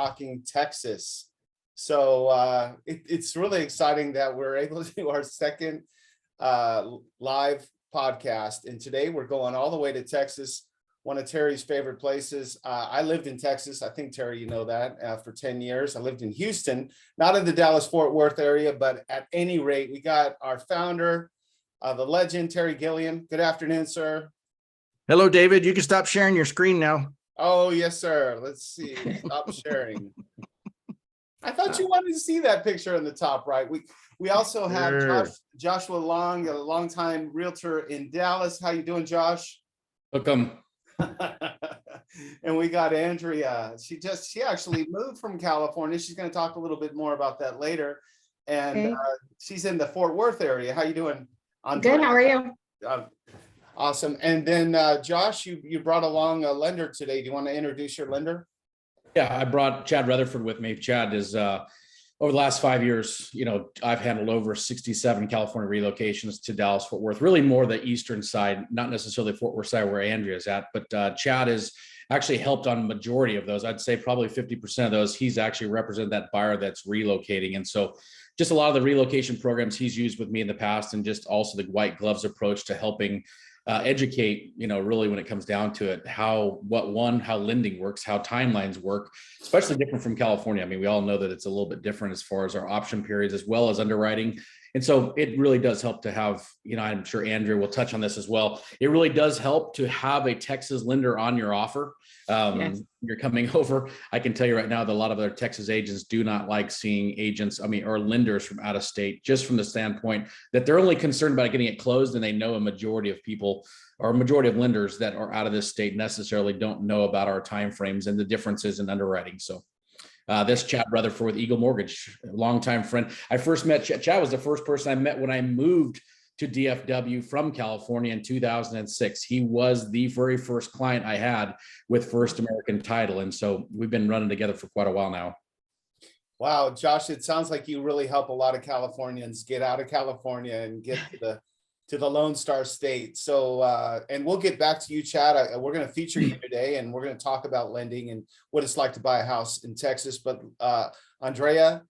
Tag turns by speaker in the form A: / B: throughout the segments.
A: talking Texas. So it's really exciting that we're able to do our second live podcast. And today we're going all the way to Texas, one of Terry's favorite places. I lived in Texas. I think, Terry, you know that, for 10 years. I lived in Houston, not in the Dallas-Fort Worth area, but at any rate, we got our founder, the legend, Terry Gilliam. Good afternoon, sir.
B: Hello, David. You can stop sharing your screen now.
A: Oh, yes, sir. Let's see. Stop sharing. I thought you wanted to see that picture in the top right. We also have
B: Sure.
A: Joshua Long, a longtime realtor in Dallas. How you doing, Josh?
C: Welcome.
A: And we got Andrea. She actually moved from California. She's going to talk a little bit more about that later. And
D: Okay.
A: She's in the Fort Worth area. How you doing?
D: Good. How are you?
A: Awesome. And then Josh, you brought along a lender today. Do you want to introduce your lender?
C: Yeah, I brought Chad Rutherford with me. Chad is over the last 5 years, I've handled over 67 California relocations to Dallas, Fort Worth, really more the eastern side, not necessarily Fort Worth side where Andrea is at, but Chad has actually helped on majority of those. I'd say probably 50% of those. He's actually represented that buyer that's relocating. And so just a lot of the relocation programs he's used with me in the past, and just also the white gloves approach to helping educate, really when it comes down to it, how lending works, how timelines work, especially different from California. I mean, we all know that it's a little bit different as far as our option periods as well as underwriting. And so it really does help to have, I'm sure Andrea will touch on this as well. It really does help to have a Texas lender on your offer.
D: Yes.
C: You're coming over. I can tell you right now that a lot of other Texas agents do not like seeing agents, or lenders from out of state, just from the standpoint that they're only concerned about getting it closed. And they know a majority of people, or a majority of lenders that are out of this state, necessarily don't know about our timeframes and the differences in underwriting. So this Chad Rutherford with Eagle Mortgage, a longtime friend. I first met Chad. Chad was the first person I met when I moved to DFW from California in 2006. He was the very first client I had with First American Title. And so we've been running together for quite a while now.
A: Wow, Josh, it sounds like you really help a lot of Californians get out of California and get to the Lone Star State. So, and we'll get back to you, Chad. We're going to feature you today, and we're going to talk about lending and what it's like to buy a house in Texas. But Andrea,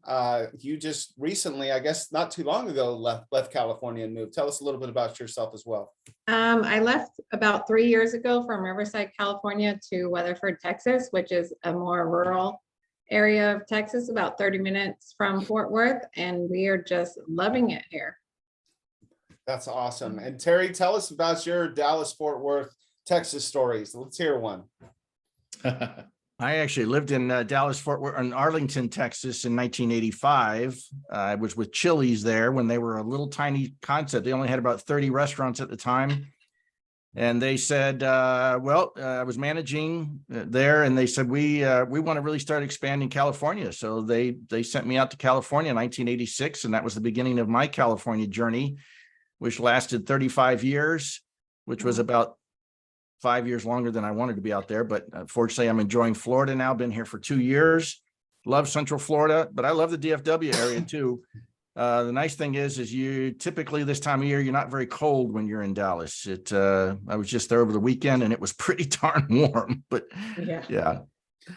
A: you just recently, I guess not too long ago, left California and moved. Tell us a little bit about yourself as well.
D: I left about 3 years ago from Riverside, California to Weatherford, Texas, which is a more rural area of Texas, about 30 minutes from Fort Worth. And we are just loving it here.
A: That's awesome. And Terry, tell us about your Dallas, Fort Worth, Texas stories. Let's hear one.
B: I actually lived in Dallas, Fort Worth, in Arlington, Texas in 1985. I was with Chili's there when they were a little tiny concept. They only had about 30 restaurants at the time. And they said, I was managing there, and they said, we want to really start expanding California. So they sent me out to California in 1986. And that was the beginning of my California journey, which lasted 35 years, which was about 5 years longer than I wanted to be out there. But fortunately, I'm enjoying Florida now. Been here for 2 years. Love Central Florida, but I love the DFW area too. The nice thing is you typically this time of year, you're not very cold when you're in Dallas. I was just there over the weekend and it was pretty darn warm, but yeah.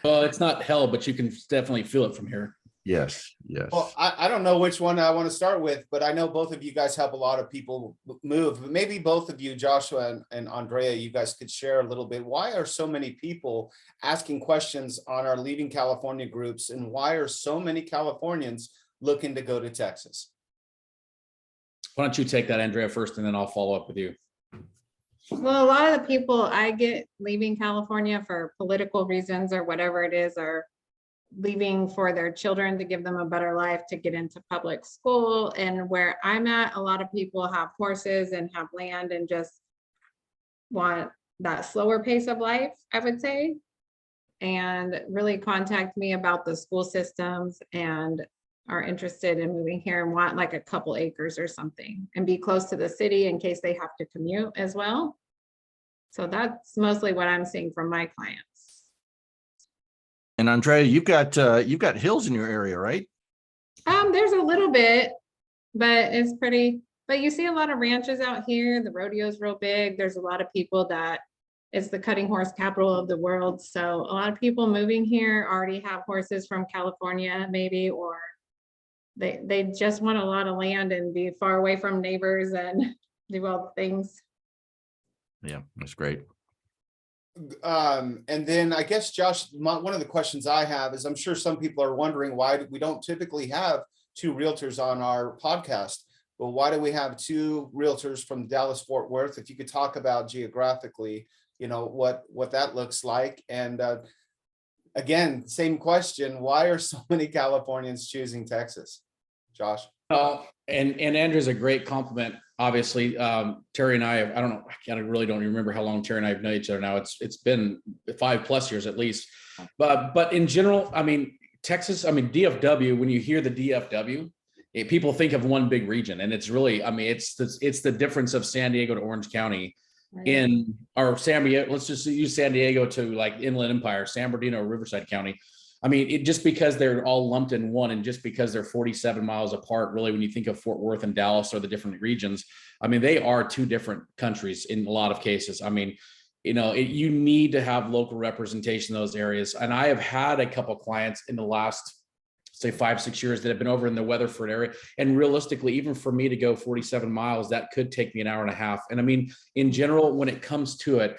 C: Well, it's not hell, but you can definitely feel it from here.
B: Yes.
A: Well, I don't know which one I want to start with, but I know both of you guys help a lot of people move. But maybe both of you, Joshua and Andrea, you guys could share a little bit. Why are so many people asking questions on our Leaving California groups, and why are so many Californians looking to go to Texas?
C: Why don't you take that, Andrea, first, and then I'll follow up with you.
D: Well, a lot of the people I get leaving California for political reasons or whatever it is, are leaving for their children to give them a better life, to get into public school. And where I'm at, a lot of people have horses and have land and just want that slower pace of life, I would say, and really contact me about the school systems and are interested in moving here and want like a couple acres or something and be close to the city in case they have to commute as well. So that's mostly what I'm seeing from my clients.
B: And Andrea, you've got hills in your area, right?
D: There's a little bit, but it's pretty, but you see a lot of ranches out here. The rodeo's real big. There's a lot of people that it's the cutting horse capital of the world. So a lot of people moving here already have horses from California, maybe, or they just want a lot of land and be far away from neighbors and do all the things.
B: Yeah, that's great.
A: And then I guess, Josh, one of the questions I have is, I'm sure some people are wondering why we don't typically have two realtors on our podcast. Well, why do we have two realtors from Dallas Fort Worth? If you could talk about geographically, what that looks like. And again, same question, why are so many Californians choosing Texas? Josh?
C: And Andrew's a great compliment. Obviously, Terry and I really don't remember how long Terry and I have known each other now. It's been 5+ years at least. But in general, I mean, Texas, I mean, DFW, when you hear the DFW, people think of one big region, and it's really, I mean, it's the difference of San Diego to Orange County in our San Diego. Let's just use San Diego to like Inland Empire, San Bernardino, Riverside County. I mean, just because they're all lumped in one, and just because they're 47 miles apart, really, when you think of Fort Worth and Dallas or the different regions, I mean, they are two different countries in a lot of cases. I mean, you need to have local representation in those areas. And I have had a couple of clients in the last, say, 5-6 years that have been over in the Weatherford area. And realistically, even for me to go 47 miles, that could take me an hour and a half. And I mean, in general, when it comes to it,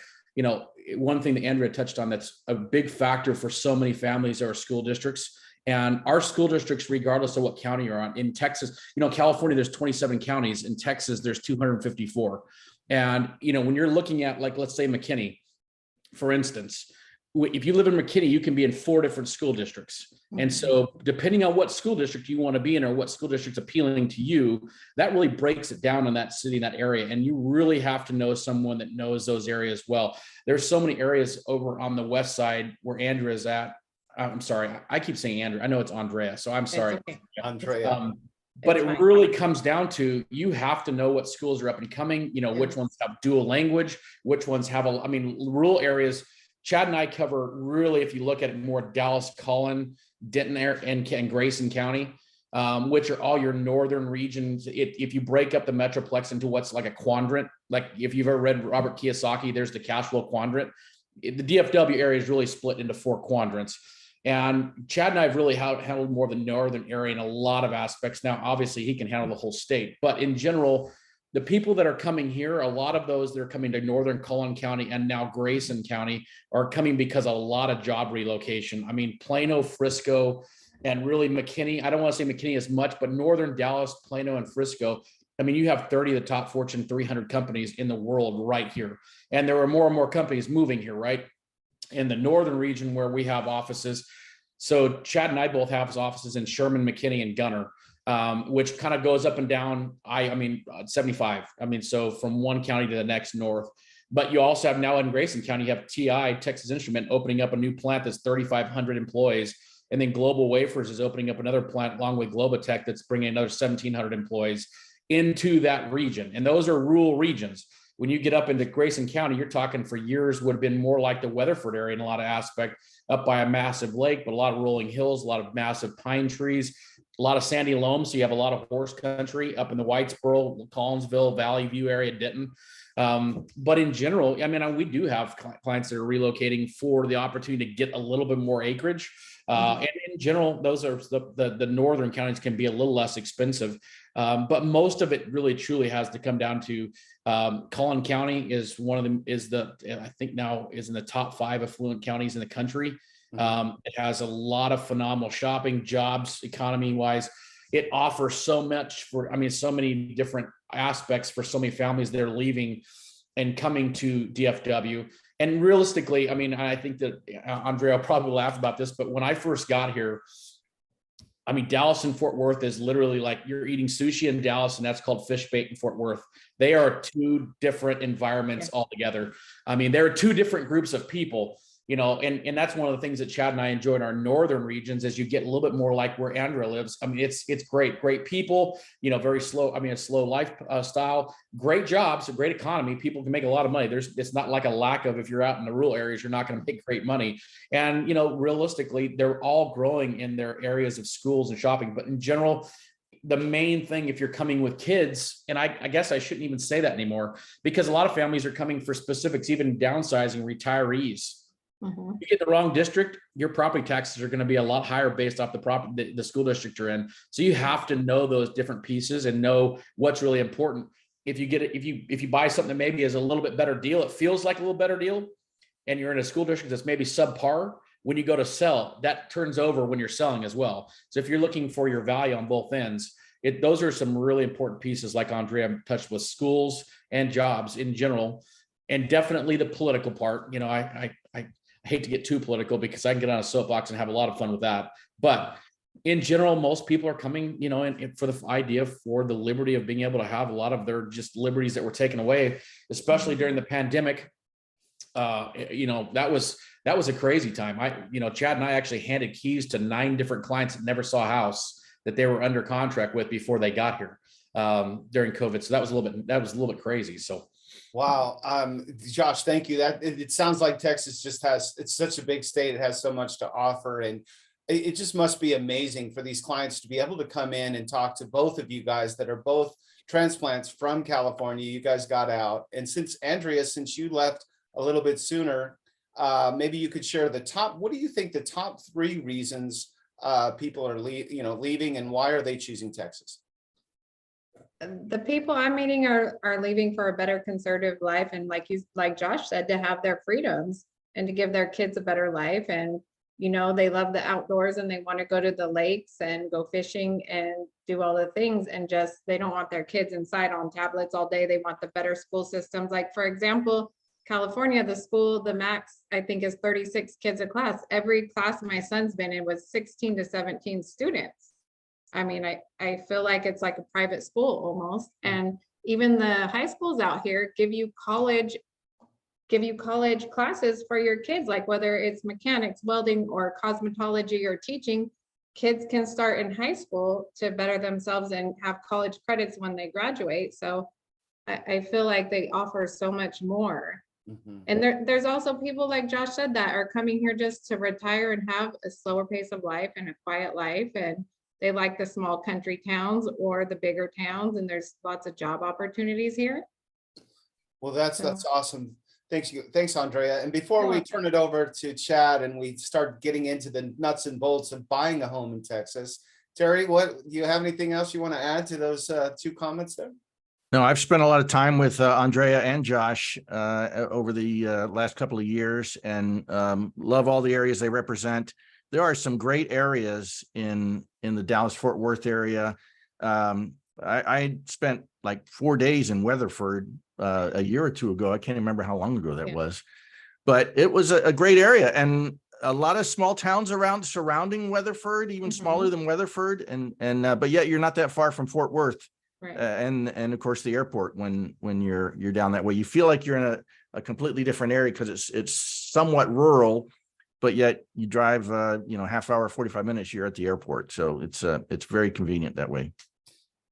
C: one thing that Andrea touched on that's a big factor for so many families are school districts. And our school districts, regardless of what county you're on, in Texas, California, there's 27 counties. In Texas, there's 254. And, when you're looking at, like, let's say McKinney, for instance, if you live in McKinney, you can be in 4 different school districts. And so depending on what school district you want to be in, or what school district's appealing to you, that really breaks it down in that city, in that area. And you really have to know someone that knows those areas well. There's so many areas over on the west side where Andrea's at. I'm sorry, I keep saying Andrea. I know it's Andrea, so I'm sorry.
D: Okay.
A: Andrea.
C: But it really comes down to, you have to know what schools are up and coming, which ones have dual language, which ones have rural areas. Chad and I cover, really, if you look at it, more Dallas, Collin, Denton, and Grayson County, which are all your northern regions. If you break up the Metroplex into what's like a quadrant, like if you've ever read Robert Kiyosaki, there's the cash flow quadrant. The DFW area is really split into 4 quadrants. And Chad and I have really handled more of the northern area in a lot of aspects. Now, obviously, he can handle the whole state, but in general, the people that are coming here, a lot of those that are coming to northern Collin County and now Grayson County are coming because a lot of job relocation. I mean, Plano, Frisco, and really McKinney. I don't want to say McKinney as much, but northern Dallas, Plano, and Frisco. I mean, you have 30 of the top Fortune 300 companies in the world right here. And there are more and more companies moving here, right? In the northern region where we have offices. So Chad and I both have offices in Sherman, McKinney, and Gunner. Which kind of goes up and down. I mean, 75. I mean, so from one county to the next north. But you also have now in Grayson County, you have TI, Texas Instrument, opening up a new plant that's 3,500 employees. And then Global Wafers is opening up another plant along with Globotech that's bringing another 1,700 employees into that region. And those are rural regions. When you get up into Grayson County, you're talking for years would have been more like the Weatherford area in a lot of aspect, up by a massive lake, but a lot of rolling hills, a lot of massive pine trees, a lot of sandy loam. So you have a lot of horse country up in the Whitesboro, Collinsville, Valley View area, Denton. But in general, I mean, we do have clients that are relocating for the opportunity to get a little bit more acreage. And in general, those are the northern counties can be a little less expensive. But most of it really truly has to come down to Collin County is one of them, I think now is in the top 5 affluent counties in the country. It has a lot of phenomenal shopping, jobs, economy wise. It offers so much so many different aspects for so many families that are leaving and coming to DFW. And realistically, I mean, I think that Andrea will probably laugh about this, but when I first got here, I mean, Dallas and Fort Worth is literally like you're eating sushi in Dallas, and that's called fish bait in Fort Worth. They are 2 different environments altogether. I mean, there are 2 different groups of people, and that's one of the things that Chad and I enjoy in our northern regions as you get a little bit more like where Andrea lives. I mean, it's great people, very slow. I mean, a slow lifestyle, great jobs, a great economy. People can make a lot of money. It's not like a lack of, if you're out in the rural areas, you're not going to make great money. And, realistically, they're all growing in their areas of schools and shopping. But in general, the main thing if you're coming with kids, and I guess I shouldn't even say that anymore, because a lot of families are coming for specifics, even downsizing, retirees.
D: Mhm.
C: You get the wrong district, your property taxes are going to be a lot higher based off the property, the school district you're in. So you have to know those different pieces and know what's really important. If you get it, if you buy something that maybe is a little bit better deal, it feels like a little better deal, and you're in a school district that's maybe subpar, when you go to sell, that turns over when you're selling as well. So if you're looking for your value on both ends, those are some really important pieces, like Andrea touched with schools and jobs in general, and definitely the political part. I hate to get too political because I can get on a soapbox and have a lot of fun with that. But in general, most people are coming, for the idea for the liberty of being able to have a lot of their just liberties that were taken away, especially during the pandemic. That was a crazy time. Chad and I actually handed keys to 9 different clients that never saw a house that they were under contract with before they got here during COVID. So that was a little bit crazy. So.
A: Wow. Josh, thank you. It sounds like Texas it's such a big state. It has so much to offer, and it just must be amazing for these clients to be able to come in and talk to both of you guys that are both transplants from California. You guys got out. And since Andrea, since you left a little bit sooner, maybe you could share what do you think the top 3 reasons people are leaving, and why are they choosing Texas?
D: The people I'm meeting are leaving for a better conservative life, and like Josh said, to have their freedoms and to give their kids a better life. And they love the outdoors and they want to go to the lakes and go fishing and do all the things, and just they don't want their kids inside on tablets all day. They want the better school systems. Like, for example, California, the max I think is 36 kids a class. Every class my son's been in was 16 to 17 students. I mean, I feel like it's like a private school almost. And even the high schools out here give you college classes for your kids, like whether it's mechanics, welding, or cosmetology or teaching. Kids can start in high school to better themselves and have college credits when they graduate. So I feel like they offer so much more.
A: Mm-hmm.
D: And there's also people, like Josh said, that are coming here just to retire and have a slower pace of life and a quiet life. And they like the small country towns or the bigger towns, and there's lots of job opportunities here.
A: Well, that's awesome. Thanks, Andrea. And before we turn it over to Chad and we start getting into the nuts and bolts of buying a home in Texas, Terry, do you have anything else you want to add to those 2 comments there?
B: No, I've spent a lot of time with Andrea and Josh over the last couple of years, and love all the areas they represent. There are some great areas in the Dallas-Fort Worth area. I spent like 4 days in Weatherford a year or 2 ago. I can't remember how long ago that was, but it was a great area, and a lot of small towns surrounding Weatherford, even smaller than Weatherford, but yet you're not that far from Fort Worth.
D: Right.
B: And of course the airport, when you're down that way, you feel like you're in a completely different area because it's somewhat rural, but yet you drive half hour, 45 minutes, you're at the airport. So it's very convenient that way.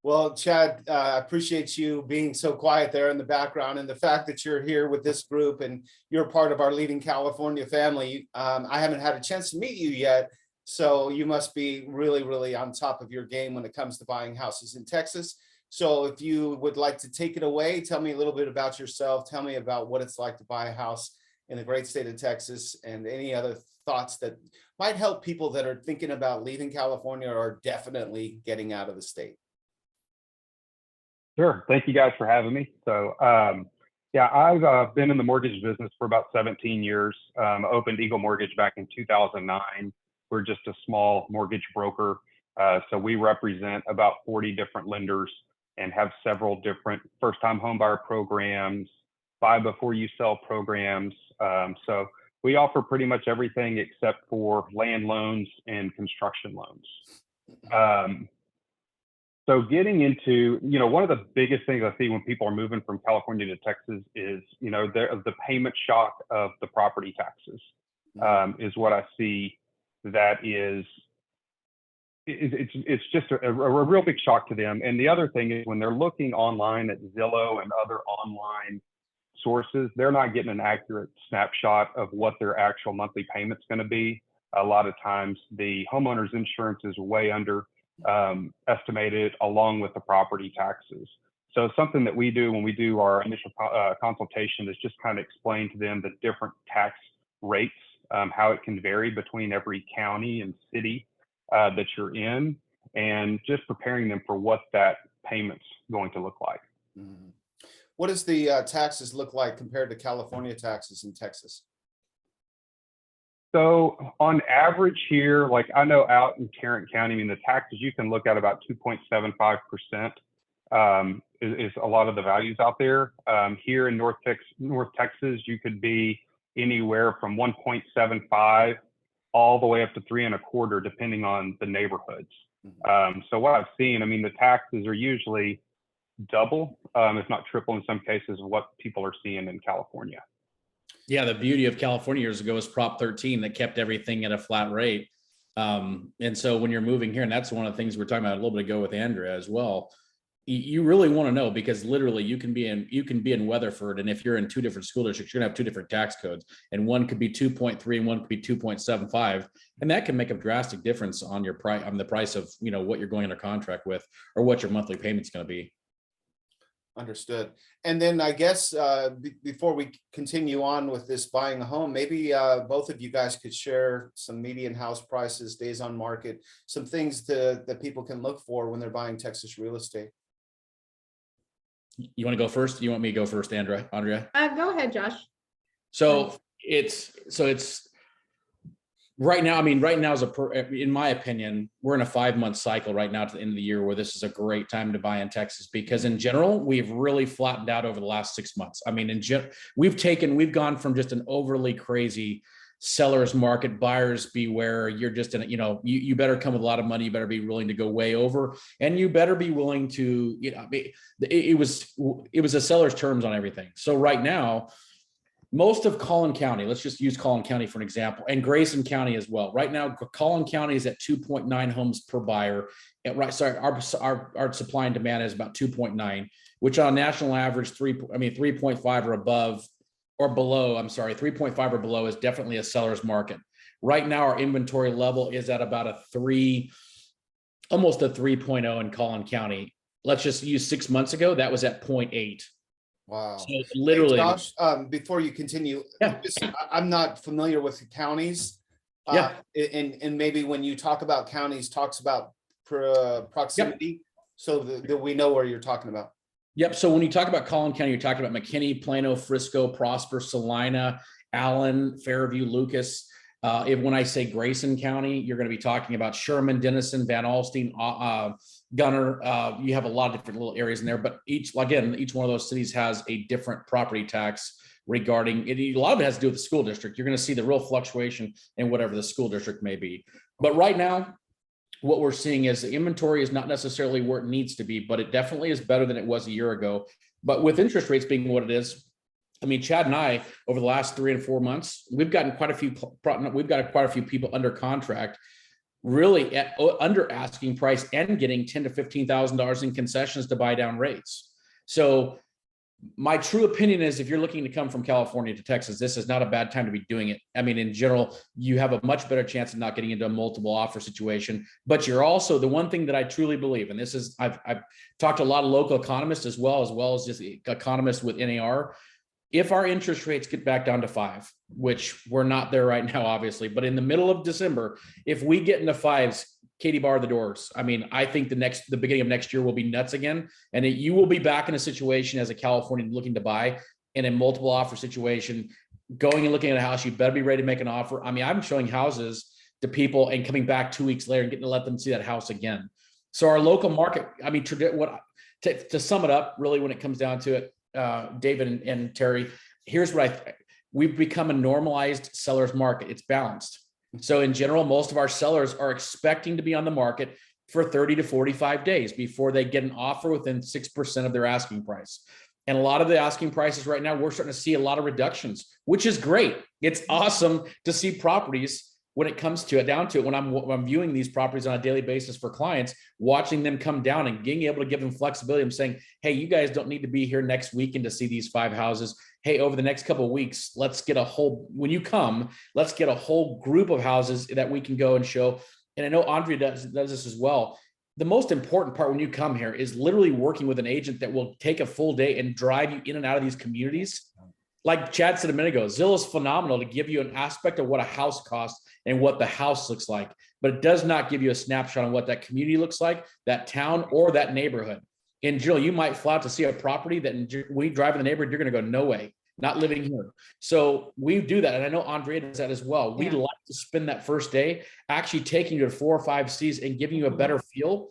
A: Well, Chad, I appreciate you being so quiet there in the background, and the fact that you're here with this group and you're part of our Leaving California family. I haven't had a chance to meet you yet, so you must be really, really on top of your game when it comes to buying houses in Texas. So if you would like to take it away, tell me a little bit about yourself. Tell me about what it's like to buy a house in the great state of Texas, and any other thoughts that might help people that are thinking about leaving California or definitely getting out of the state.
E: Sure. Thank you guys for having me. So, I've been in the mortgage business for about 17 years. Opened Eagle Mortgage back in 2009. We're just a small mortgage broker. So we represent about 40 different lenders and have several different first-time homebuyer programs, buy before you sell programs. So we offer pretty much everything except for land loans and construction loans. So getting into, one of the biggest things I see when people are moving from California to Texas is, the payment shock of the property taxes is what I see. That is, it's just a real big shock to them. And the other thing is, when they're looking online at Zillow and other online sources, they're not getting an accurate snapshot of what their actual monthly payment's going to be. A lot of times the homeowner's insurance is way under estimated along with the property taxes. So something that we do when we do our initial consultation is just kind of explain to them the different tax rates, how it can vary between every county and city that you're in, and just preparing them for what that payment's going to look like.
A: Mhm. What does the taxes look like compared to California taxes in Texas?
E: So on average here, like I know out in Tarrant County, I mean, the taxes you can look at about 2.75% is a lot of the values out there. Here in North Texas, you could be anywhere from 1.75 all the way up to 3.25, depending on the neighborhoods. So what I've seen, I mean, the taxes are usually double, if not triple in some cases, what people are seeing in California.
C: Yeah, the beauty of California years ago was Prop 13 that kept everything at a flat rate. And so when you're moving here, and that's one of the things we're talking about a little bit ago with Andrea as well, you really want to know, because literally you can be in Weatherford, and if you're in two different school districts, you're gonna have two different tax codes, and one could be 2.3 and one could be 2.75, and that can make a drastic difference on your price, on the price of, you know, what you're going under contract with, or what your monthly payment's going to be.
A: Understood. And then I guess before we continue on with this buying a home, maybe both of you guys could share some median house prices, days on market, some things that people can look for when they're buying Texas real estate.
C: You want to go first? You want me to go first, Andrea?
D: Go ahead, Josh.
C: So it's right now. I mean, right now in my opinion, we're in a 5-month cycle right now to the end of the year where this is a great time to buy in Texas, because in general, we've really flattened out over the last 6 months. I mean, we've gone from just an overly crazy seller's market, buyers beware. You're just in, you better come with a lot of money. You better be willing to go way over, and you better be willing to, it was a seller's terms on everything. So right now, most of Collin County, let's just use Collin County for an example, and Grayson County as well. Right now, Collin County is at 2.9 homes per buyer. Our supply and demand is about 2.9, which on a national average, 3.5 or above or below. I'm sorry, 3.5 or below is definitely a seller's market. Right now, our inventory level is at about a 3, almost a 3.0 in Collin County. Let's just use 6 months ago, that was at 0.8.
A: Wow.
C: So literally,
A: hey, Josh, before you continue, I'm not familiar with the counties. And maybe when you talk about counties, talks about proximity, so that we know where you're talking about.
C: Yep. So when you talk about Collin County, you're talking about McKinney, Plano, Frisco, Prosper, Salina, Allen, Fairview, Lucas. When I say Grayson County, you're going to be talking about Sherman, Denison, Van Alstyne, Gunner. You have a lot of different little areas in there, but each one of those cities has a different property tax regarding it. A lot of it has to do with the school district. You're going to see the real fluctuation in whatever the school district may be. But right now, what we're seeing is the inventory is not necessarily where it needs to be, but it definitely is better than it was a year ago. But with interest rates being what it is, I mean, Chad and I, over the last 3 and 4 months, we've got quite a few people under contract, really under asking price, and getting $10,000 to $15,000 in concessions to buy down rates. So my true opinion is, if you're looking to come from California to Texas, this is not a bad time to be doing it. I mean, in general, you have a much better chance of not getting into a multiple offer situation, but you're also, the one thing that I truly believe, and this is, I've talked to a lot of local economists as well as just economists with NAR. If our interest rates get back down to 5, which we're not there right now, obviously, but in the middle of December, if we get into 5s, Katie, bar the doors. I mean, I think the beginning of next year will be nuts again. And you will be back in a situation as a Californian looking to buy in a multiple offer situation, going and looking at a house. You better be ready to make an offer. I mean, I'm showing houses to people and coming back 2 weeks later and getting to let them see that house again. So our local market, I mean, to sum it up, really, when it comes down to it, David and Terry, here's what we've become a normalized seller's market. It's balanced. So in general, most of our sellers are expecting to be on the market for 30 to 45 days before they get an offer within 6% of their asking price. And a lot of the asking prices right now, we're starting to see a lot of reductions, which is great. It's awesome to see properties when it comes to it, down to it, when I'm viewing these properties on a daily basis for clients, watching them come down and being able to give them flexibility. I'm saying, hey, you guys don't need to be here next weekend to see these 5 houses. Hey, over the next couple of weeks, when you come, let's get a whole group of houses that we can go and show. And I know Andrea does this as well. the most important part when you come here is literally working with an agent that will take a full day and drive you in and out of these communities. Like Chad said a minute ago, Zillow is phenomenal to give you an aspect of what a house costs and what the house looks like, but it does not give you a snapshot on what that community looks like, that town or that neighborhood. In general, you might fly out to see a property that when you drive in the neighborhood, you're going to go, no way, not living here. So we do that. And I know Andrea does that as well. We like to spend that first day actually taking you to 4 or 5 C's and giving you a better feel.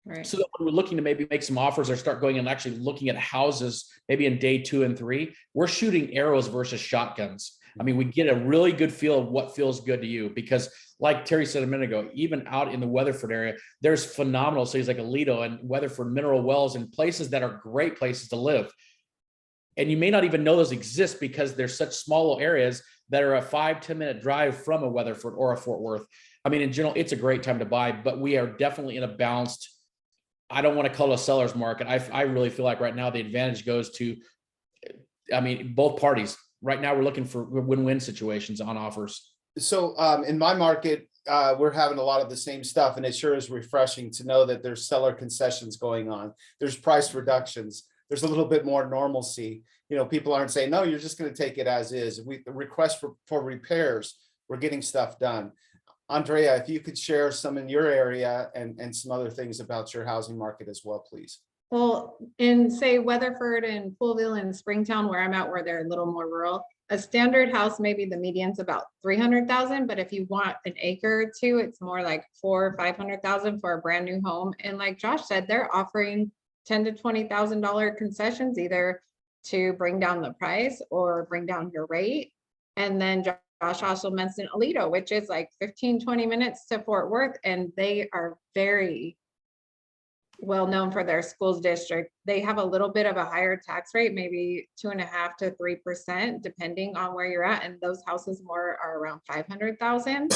C: Right. So that when we're looking to maybe make some offers or start going and actually looking at houses, maybe in day 2 and 3, we're shooting arrows versus shotguns. I mean, we get a really good feel of what feels good to you, because like Terry said a minute ago, even out in the Weatherford area, there's phenomenal cities like Aledo and Weatherford, Mineral Wells, and places that are great places to live. And you may not even know those exist because they're such small areas that are a 5-10 minute drive from a Weatherford or a Fort Worth. I mean, in general, it's a great time to buy, but we are definitely in a balanced, I don't want to call it a seller's market. I really feel like right now the advantage goes to, I mean, both parties. Right now we're looking for win-win situations on offers.
A: So in my market, we're having a lot of the same stuff, and it sure is refreshing to know that there's seller concessions going on. There's price reductions. There's a little bit more normalcy. You know, people aren't saying, no, you're just going to take it as is. The request for repairs, we're getting stuff done. Andrea, if you could share some in your area and some other things about your housing market as well, please.
D: Well, in say Weatherford and Poolville and Springtown, where I'm at, where they're a little more rural, a standard house, maybe the median's about 300,000, but if you want an acre or two, it's more like 400,000 or 500,000 for a brand new home. And like Josh said, they're offering $10,000 to $20,000 concessions, either to bring down the price or bring down your rate. And then Josh also mentioned Aledo, which is like 15-20 minutes to Fort Worth, and they are very well known for their schools district. They have a little bit of a higher tax rate, maybe 2.5% to 3%, depending on where you're at. And those houses more are around 500,000.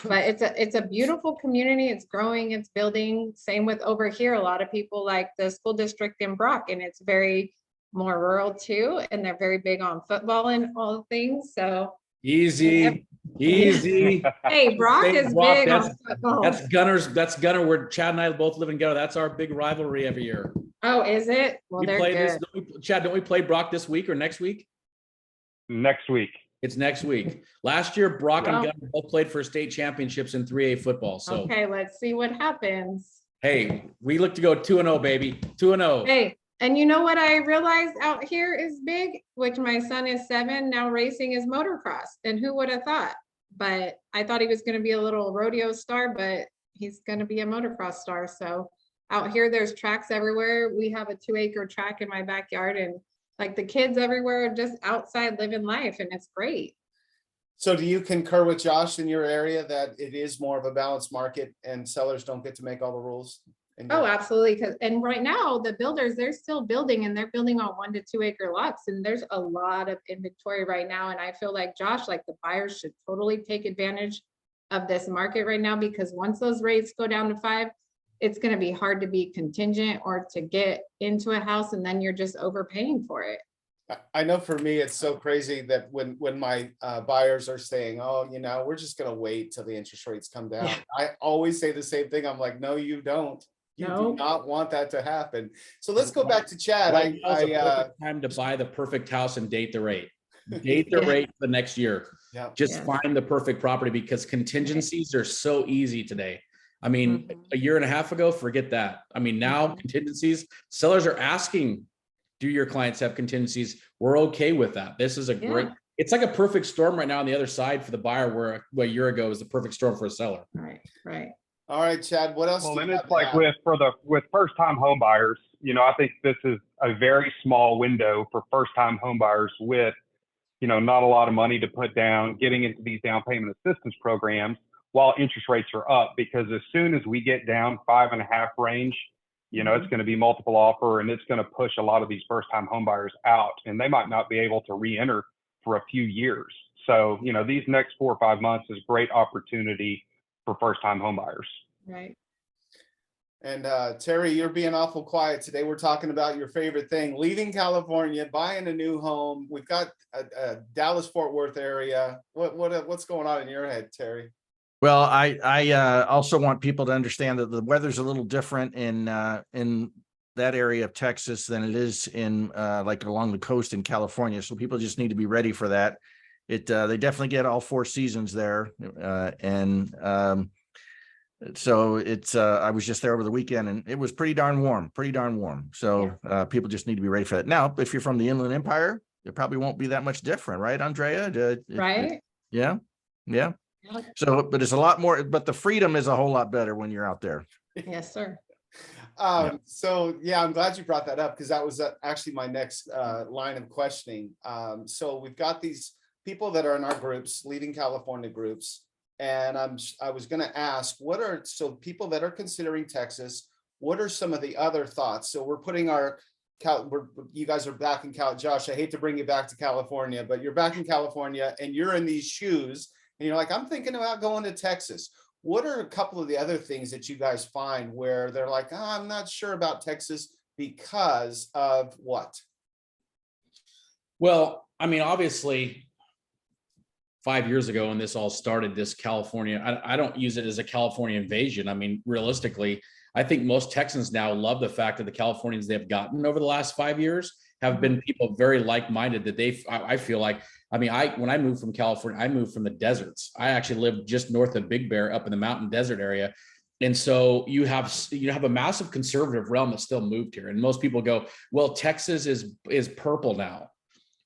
D: But it's a beautiful community. It's growing, it's building. Same with over here. A lot of people like the school district in Brock, and it's very more rural too. And they're very big on football and all things. So
C: easy.
D: Hey, Brock is big on football.
C: That's Gunner, where Chad and I both live in Gunner. That's our big rivalry every year.
D: Oh, is it? Well,
C: we
D: they're
C: play
D: good.
C: Chad, don't we play Brock this week or next week?
E: Next week.
C: It's next week. Last year, Brock and Gunner both played for state championships in 3A football. So
D: okay, let's see what happens.
C: Hey, we look to go 2-0, baby. 2-0.
D: Hey, and you know what I realized out here is big, which my son is 7, now racing is motocross. And who would have thought? But I thought he was going to be a little rodeo star, but he's going to be a motocross star. So out here, there's tracks everywhere. We have a 2-acre track in my backyard, and like the kids everywhere are just outside living life, and it's great.
A: So do you concur with Josh in your area that it is more of a balanced market and sellers don't get to make all the rules?
D: Oh, absolutely. And right now the builders, they're still building, and they're building on 1 to 2 acre lots. And there's a lot of inventory right now. And I feel like Josh, like the buyers should totally take advantage of this market right now, because once those rates go down to 5, it's going to be hard to be contingent or to get into a house. And then you're just overpaying for it.
A: I know for me, it's so crazy that when my buyers are saying, oh, you know, we're just going to wait till the interest rates come down. I always say the same thing. I'm like, no, you don't. You do not want that to happen. So let's go back to Chad.
C: Time to buy the perfect house and date the rate. Date the rate for the next year. Just find the perfect property, because contingencies are so easy today. I mean, a year and a half ago, forget that. I mean, now contingencies, sellers are asking, do your clients have contingencies? We're okay with that. This is a great, it's like a perfect storm right now on the other side for the buyer, where a year ago was the perfect storm for a seller.
D: Right.
A: All right, Chad, what else?
E: Well, and it's like with first-time home buyers, you know, I think this is a very small window for first-time home buyers with, you know, not a lot of money to put down, getting into these down payment assistance programs while interest rates are up, because as soon as we get down 5.5 range, you know, it's going to be multiple offer, and it's going to push a lot of these first-time home buyers out, and they might not be able to re-enter for a few years. So, you know, these next 4 or 5 months is great opportunity for first-time home buyers.
D: Right.
A: And Terry, you're being awful quiet today. We're talking about your favorite thing, leaving California, buying a new home. We've got a Dallas Fort Worth area. What's going on in your head, Terry?
B: Well, I also want people to understand that the weather's a little different in that area of Texas than it is in like along the coast in California. So people just need to be ready for that. They definitely get all 4 seasons there, and so it's I was just there over the weekend and it was pretty darn warm. So people just need to be ready for that. Now, if you're from the Inland Empire, it probably won't be that much different, right, Andrea?
D: Right?
B: Yeah.
D: Yep.
B: So, but it's a lot more, but the freedom is a whole lot better when you're out there.
D: Yes, sir.
A: So yeah, I'm glad you brought that up because that was actually my next line of questioning. So we've got these people that are in our groups, leading California groups, and I was going to ask, so people that are considering Texas, what are some of the other thoughts? So we're putting you guys are back in Josh, I hate to bring you back to California, but you're back in California and you're in these shoes and you're like, I'm thinking about going to Texas. What are a couple of the other things that you guys find where they're like, I'm not sure about Texas because of what?
C: Well, I mean, obviously 5 years ago when this all started, this California, I don't use it as a California invasion. I mean, realistically, I think most Texans now love the fact that the Californians they've gotten over the last 5 years have been people very like-minded that I feel like, I mean, when I moved from California, I moved from the deserts. I actually lived just north of Big Bear up in the mountain desert area. And so you have a massive conservative realm that still moved here. And most people go, well, Texas is purple now.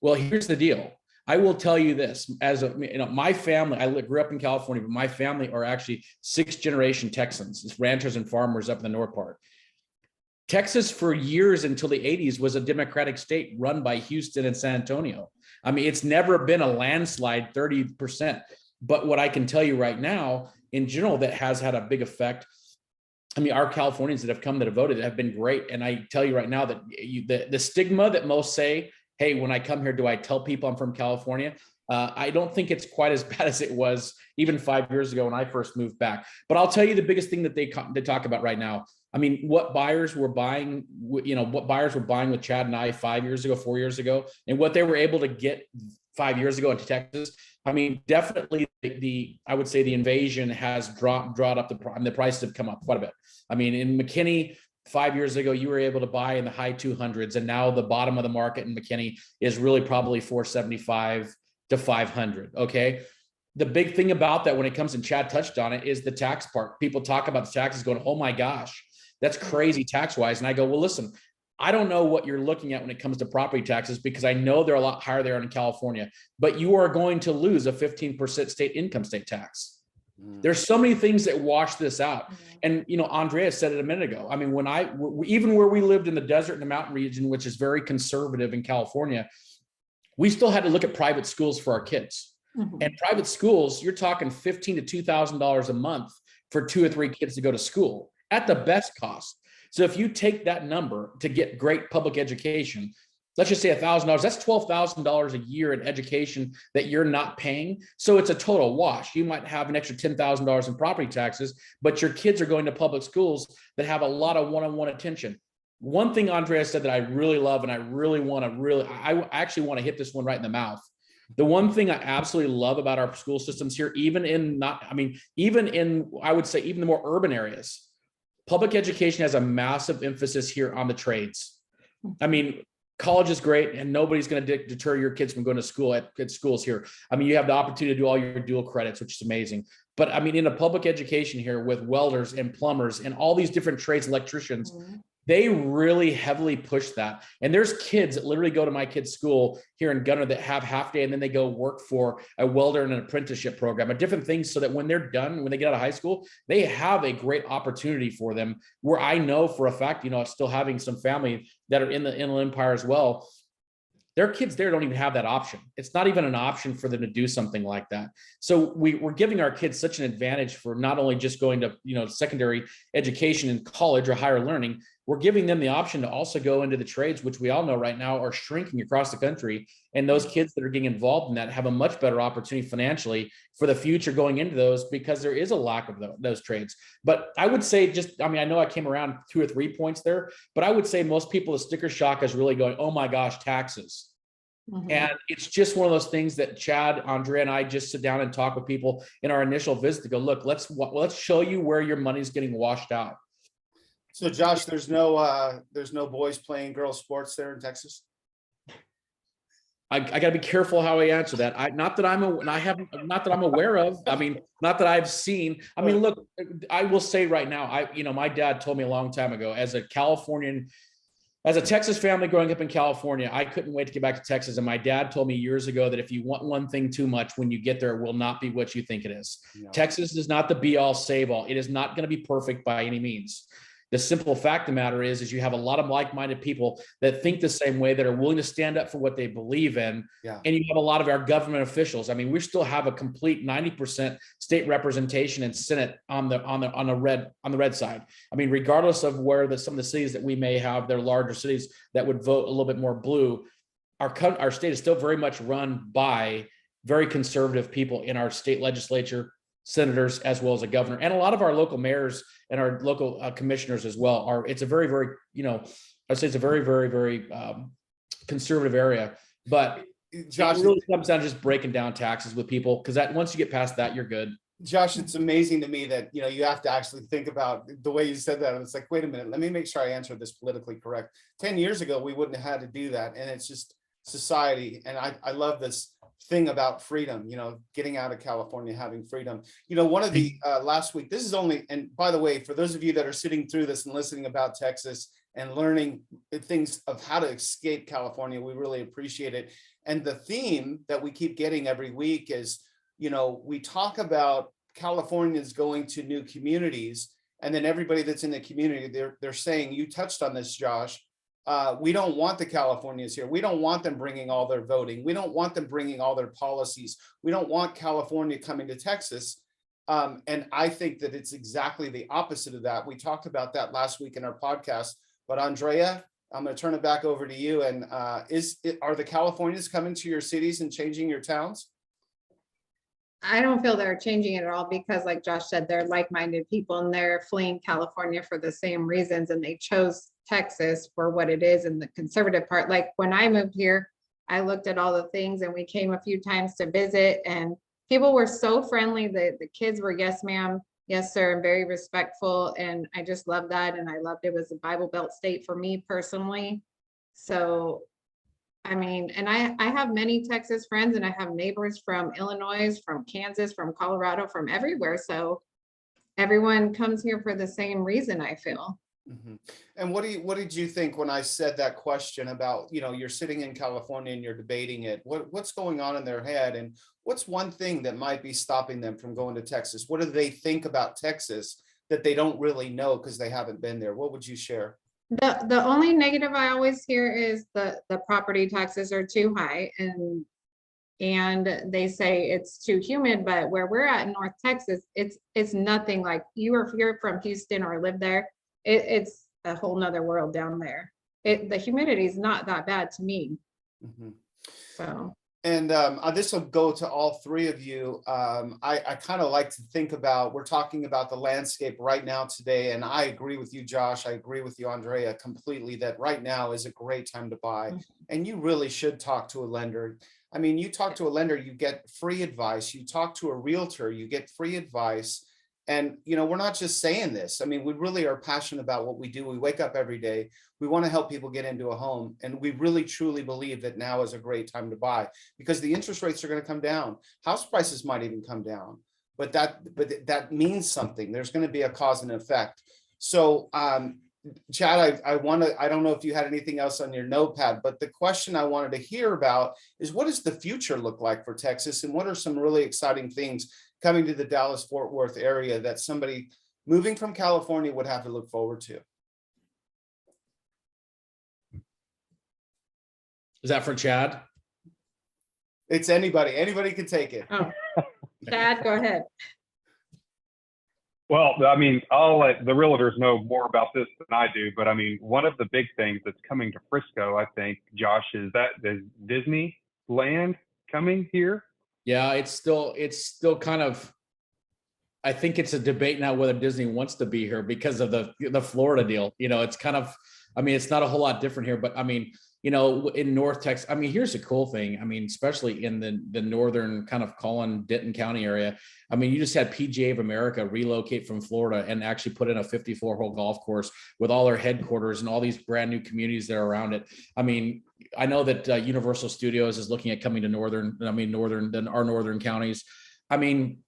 C: Well, here's the deal. I will tell you this, my family, grew up in California, but my family are actually 6th generation Texans, it's ranchers and farmers up in the north part. Texas for years until the 80s was a Democratic state run by Houston and San Antonio. I mean, it's never been a landslide 30%. But what I can tell you right now, in general, that has had a big effect. I mean, our Californians that have come that have voted have been great. And I tell you right now that the stigma that most say, hey, when I come here, do I tell people I'm from California? I don't think it's quite as bad as it was even 5 years ago when I first moved back. But I'll tell you the biggest thing that they talk about right now. I mean, what buyers were buying with Chad and I 5 years ago, 4 years ago, and what they were able to get 5 years ago into Texas. I mean, definitely I would say the invasion has brought up the prices have come up quite a bit. I mean, in McKinney, 5 years ago, you were able to buy in the high 200s, and now the bottom of the market in McKinney is really probably 475 to 500. Okay. The big thing about that when it comes, and Chad touched on it, is the tax part. People talk about the taxes going, oh my gosh, that's crazy tax wise. And I go, well, listen, I don't know what you're looking at when it comes to property taxes, because I know they're a lot higher there in California, but you are going to lose a 15% state income state tax. There's so many things that wash this out. And, Andrea said it a minute ago. I mean, even where we lived in the desert and the mountain region, which is very conservative in California, we still had to look at private schools for our kids. And private schools, you're talking $1,500 to $2,000 a month for 2 or 3 kids to go to school at the best cost. So if you take that number to get great public education, let's just say $1,000, that's $12,000 a year in education that you're not paying. So it's a total wash. You might have an extra $10,000 in property taxes, but your kids are going to public schools that have a lot of one-on-one attention. One thing Andrea said that I really love, and I actually want to hit this one right in the mouth. The one thing I absolutely love about our school systems here, even in, I would say, even the more urban areas, public education has a massive emphasis here on the trades. I mean, college is great, and nobody's going to deter your kids from going to school at schools here. I mean, you have the opportunity to do all your dual credits, which is amazing. But I mean, in a public education here with welders and plumbers and all these different trades, electricians, they really heavily push that. And there's kids that literally go to my kids' school here in Gunner that have half day, and then they go work for a welder and an apprenticeship program, a different things, so that when they're done, when they get out of high school, they have a great opportunity for them. Where I know for a fact, still having some family that are in the Inland Empire as well, their kids there don't even have that option. It's not even an option for them to do something like that. So we're giving our kids such an advantage for not only just going to, secondary education in college or higher learning, we're giving them the option to also go into the trades, which we all know right now are shrinking across the country. And those kids that are getting involved in that have a much better opportunity financially for the future going into those, because there is a lack of those trades. But I would say I know I came around 2 or 3 points there, but I would say most people, the sticker shock is really going, oh my gosh, taxes.
D: Mhm.
C: And it's just one of those things that Chad, Andrea, and I just sit down and talk with people in our initial visit to go, look, let's show you where your money's getting washed out.
A: So Josh, there's no boys playing girls sports there in Texas?
C: I got to be careful how I answer that. Not that I'm aware of. I mean, not that I've seen. I mean, look, I will say right now, my dad told me a long time ago, as a Californian, as a Texas family growing up in California, I couldn't wait to get back to Texas. And my dad told me years ago that if you want one thing too much, when you get there, it will not be what you think it is.
A: No.
C: Texas is not the be all save all. It is not going to be perfect by any means. The simple fact of the matter is you have a lot of like-minded people that think the same way, that are willing to stand up for what they believe in.
A: Yeah.
C: And you have a lot of our government officials. I mean, we still have a complete 90% state representation and Senate on the red side. I mean, regardless of where some of the cities that we may have, they're larger cities that would vote a little bit more blue. Our state is still very much run by very conservative people in our state legislature, senators, as well as a governor, and a lot of our local mayors and our local commissioners as well. It's a very, very, I'd say it's a very, very, very conservative area, but
A: Josh,
C: it really comes down to just breaking down taxes with people, because that once you get past that, you're good.
A: Josh, it's amazing to me that, you have to actually think about the way you said that. It's like, wait a minute, let me make sure I answer this politically correct. 10 years ago, we wouldn't have had to do that. And it's just society. And I love this thing about freedom, getting out of California, having freedom. One of the last week, this is only, and by the way, for those of you that are sitting through this and listening about Texas and learning things of how to escape California, we really appreciate it. And the theme that we keep getting every week is, we talk about Californians going to new communities, and then everybody that's in the community, they're saying, you touched on this, Josh, we don't want the Californians here. We don't want them bringing all their voting. We don't want them bringing all their policies. We don't want California coming to Texas. And I think that it's exactly the opposite of that. We talked about that last week in our podcast, but Andrea, I'm going to turn it back over to you. And are the Californians coming to your cities and changing your towns?
D: I don't feel they're changing it at all, because like Josh said, they're like-minded people and they're fleeing California for the same reasons. And they chose Texas for what it is in the conservative part. Like when I moved here, I looked at all the things and we came a few times to visit, and people were so friendly. The kids were, yes, ma'am, yes, sir, and very respectful. And I just loved that. And I loved it was a Bible Belt state for me personally. So I mean, and I have many Texas friends, and I have neighbors from Illinois, from Kansas, from Colorado, from everywhere. So everyone comes here for the same reason, I feel.
A: Mm-hmm. And what did you think when I said that question about, you're sitting in California and you're debating it? What's going on in their head, and what's one thing that might be stopping them from going to Texas? What do they think about Texas that they don't really know because they haven't been there? What would you share?
D: The only negative I always hear is the property taxes are too high, and they say it's too humid. But where we're at in North Texas, it's nothing like if you're from Houston or live there, it's a whole nother world down there. The humidity is not that bad to me.
A: Mm-hmm.
D: So.
A: And this will go to all three of you. I kind of like to think about, we're talking about the landscape right now today. And I agree with you, Josh. I agree with you, Andrea, completely, that right now is a great time to buy. Mm-hmm. And you really should talk to a lender. I mean, you talk to a lender, you get free advice. You talk to a realtor, you get free advice. And, we're not just saying this. I mean, we really are passionate about what we do. We wake up every day. We want to help people get into a home. And we really, truly believe that now is a great time to buy, because the interest rates are going to come down. House prices might even come down, but that means something. There's going to be a cause and effect. So, Chad, I don't know if you had anything else on your notepad, but the question I wanted to hear about is, what does the future look like for Texas? And what are some really exciting things coming to the Dallas-Fort Worth area that somebody moving from California would have to look forward to?
C: Is that for Chad?
A: It's anybody. Anybody can take it.
D: Oh, Chad, go ahead.
E: Well, I mean, I'll let the realtors know more about this than I do, but I mean, one of the big things that's coming to Frisco, I think, Josh, is Disneyland coming here?
C: Yeah, it's still kind of, I think it's a debate now whether Disney wants to be here because of the Florida deal. It's kind of, I mean, it's not a whole lot different here, but I mean, in North Texas. I mean, here's the cool thing. I mean, especially in the northern kind of Collin, Denton County area. I mean, you just had PGA of America relocate from Florida and actually put in a 54-hole golf course with all their headquarters and all these brand new communities that are around it. I mean, I know that Universal Studios is looking at coming to our northern counties. I mean,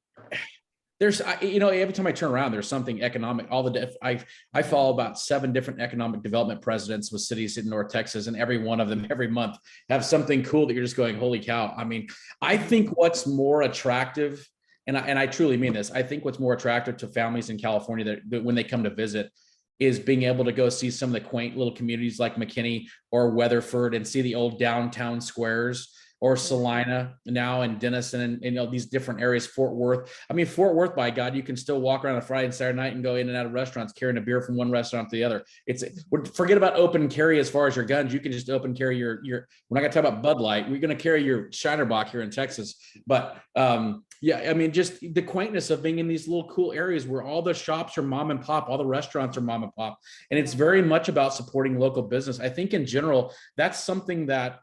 C: there's, every time I turn around, there's something economic. I follow about 7 different economic development presidents with cities in North Texas, and every one of them every month have something cool that you're just going, holy cow. I mean, I think what's more attractive, and I truly mean this, I think what's more attractive to families in California that when they come to visit is being able to go see some of the quaint little communities like McKinney or Weatherford and see the old downtown squares, or Salina now, and Denison, and these different areas, Fort Worth. I mean, Fort Worth, by God, you can still walk around on a Friday and Saturday night and go in and out of restaurants carrying a beer from one restaurant to the other. Forget about open carry as far as your guns. You can just open carry your we're not gonna talk about Bud Light. We're gonna carry your Shinerbach here in Texas. But yeah, I mean, just the quaintness of being in these little cool areas where all the shops are mom and pop, all the restaurants are mom and pop. And it's very much about supporting local business. I think in general, that's something that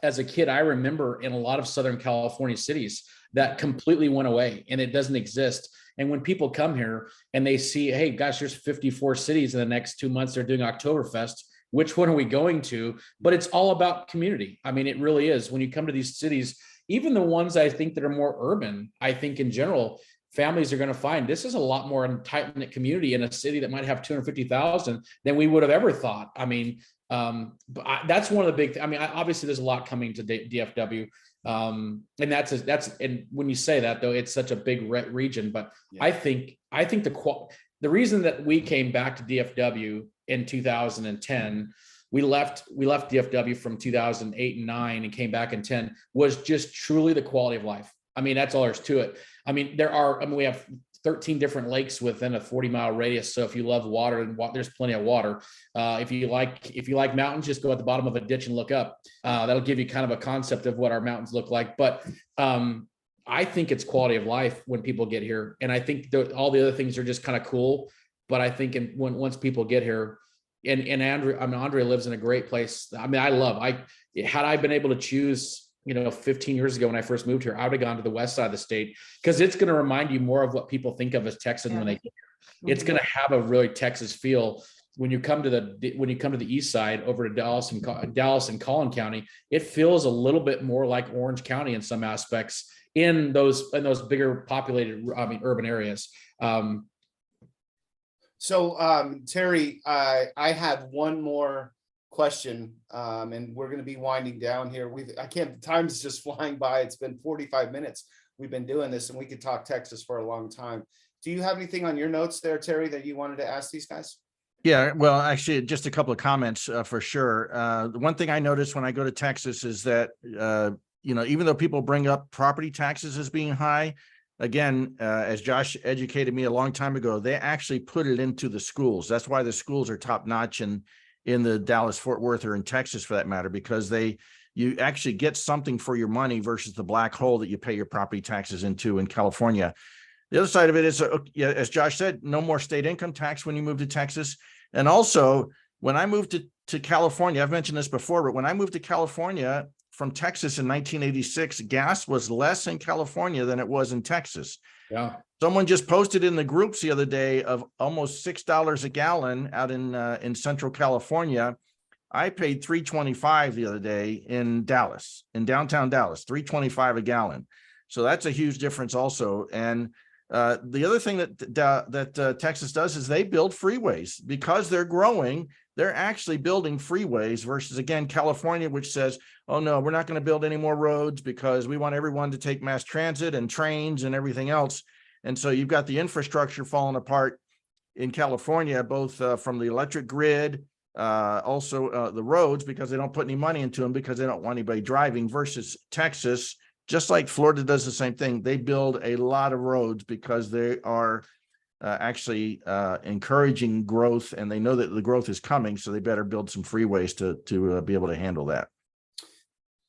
C: as a kid, I remember in a lot of Southern California cities that completely went away and it doesn't exist. And when people come here and they see, hey, gosh, there's 54 cities in the next 2 months, they're doing Oktoberfest. Which one are we going to? But it's all about community. I mean, it really is. When you come to these cities, even the ones I think that are more urban, I think in general, families are going to find this is a lot more tight-knit community in a city that might have 250,000 than we would have ever thought. I mean, that's one of the big, obviously there's a lot coming to DFW. And and when you say that though, it's such a big region, but yeah. I think the reason that we came back to DFW in 2010, we left DFW from 2008 and 9 and came back in 10 was just truly the quality of life. I mean, that's all there's to it. I mean, we have 13 different lakes within a 40-mile radius. So if you love water, there's plenty of water. If you like mountains, just go at the bottom of a ditch and look up. That'll give you kind of a concept of what our mountains look like. But I think it's quality of life when people get here. And I think all the other things are just kind of cool. But I think once people get here, and Andrea lives in a great place. I mean, had I been able to choose, 15 years ago when I first moved here, I would have gone to the west side of the state because it's going to remind you more of what people think of as Texan when they get here. It's going to have a really Texas feel. When you come to the east side over to Dallas and Collin County, it feels a little bit more like Orange County in some aspects in those bigger populated, urban areas.
A: So Terry, I had one more question, and we're going to be winding down here. Time's just flying by. It's been 45 minutes. We've been doing this, and we could talk Texas for a long time. Do you have anything on your notes there, Terry, that you wanted to ask these guys?
B: Yeah, well, actually, just a couple of comments for sure. The one thing I noticed when I go to Texas is that, even though people bring up property taxes as being high, again, as Josh educated me a long time ago, they actually put it into the schools. That's why the schools are top notch in the Dallas, Fort Worth, or in Texas for that matter, because you actually get something for your money versus the black hole that you pay your property taxes into in California. The other side of it is, as Josh said, no more state income tax when you move to Texas. And also, when I moved to California, I've mentioned this before, but when I moved to California from Texas in 1986, gas was less in California than it was in Texas.
C: Yeah.
B: Someone just posted in the groups the other day of almost $6 a gallon out in Central California. I paid $3.25 the other day in Dallas, in downtown Dallas, $3.25 a gallon. So that's a huge difference also. And the other thing that Texas does is they build freeways because they're growing. They're actually building freeways versus, again, California, which says, oh, no, we're not going to build any more roads because we want everyone to take mass transit and trains and everything else. And so you've got the infrastructure falling apart in California, both from the electric grid, also the roads, because they don't put any money into them because they don't want anybody driving, versus Texas, just like Florida does the same thing. They build a lot of roads because they are actually encouraging growth, and they know that the growth is coming, so they better build some freeways to be able to handle that.